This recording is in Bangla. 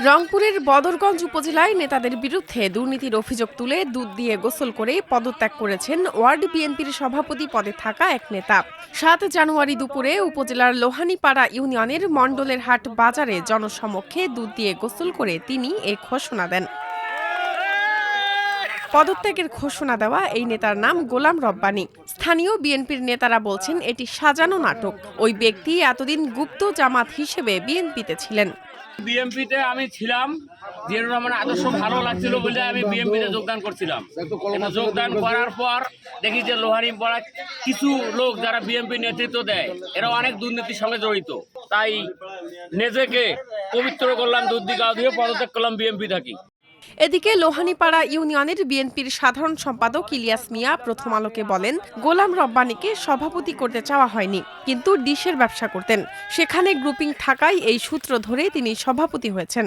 রংপুরের বদরগঞ্জ উপজেলায় নেতাদের বিরুদ্ধে দুর্নীতির অভিযোগ তুলে দুধ দিয়ে গোসল করে পদত্যাগ করেছেন ওয়ার্ড বিএনপির সভাপতি পদে থাকা এক নেতা। ৭ জানুয়ারি দুপুরে উপজেলার লোহানীপাড়া ইউনিয়নের মণ্ডলের হাট বাজারে জনসমক্ষে দুধ দিয়ে গোসল করে তিনি এ ঘোষণা দেন। পদত্যাগের ঘোষণা দেওয়া এই নেতার নাম গোলাম রব্বানী। স্থানীয় বিএনপির নেতারা বলছেন এটি সাজানো নাটক। ওই ব্যক্তি এতদিন গুপ্ত জামাত হিসেবে বিএনপিতে ছিলেন। বিএমপিতে আমি ছিলাম, জিয়াউর রহমানের আদর্শ ভালো লাগছিল বলে আমি বিএমপিতে যোগদান করছিলাম। যোগদান করার পর দেখি যে লোহানীপাড়া কিছু লোক যারা বিএমপি নেতৃত্ব দেয় এরা অনেক দুর্নীতির সঙ্গে জড়িত। তাই নিজেকে পবিত্র করলাম, দুধ দিয়ে গাও দিয়ে পদত্যাগ করলাম, বিএমপি থাকি। এদিকে লোহানীপাড়া ইউনিয়নের বিএনপির সাধারণ সম্পাদক ইলিয়াস মিয়া প্রথম আলোকে বলেন, গোলাম রব্বানীকে সভাপতি করতে চাওয়া হয়নি, কিন্তু ডিশের ব্যবসা করতেন। সেখানে গ্রুপিং থাকায় এই সূত্র ধরে তিনি সভাপতি হয়েছেন।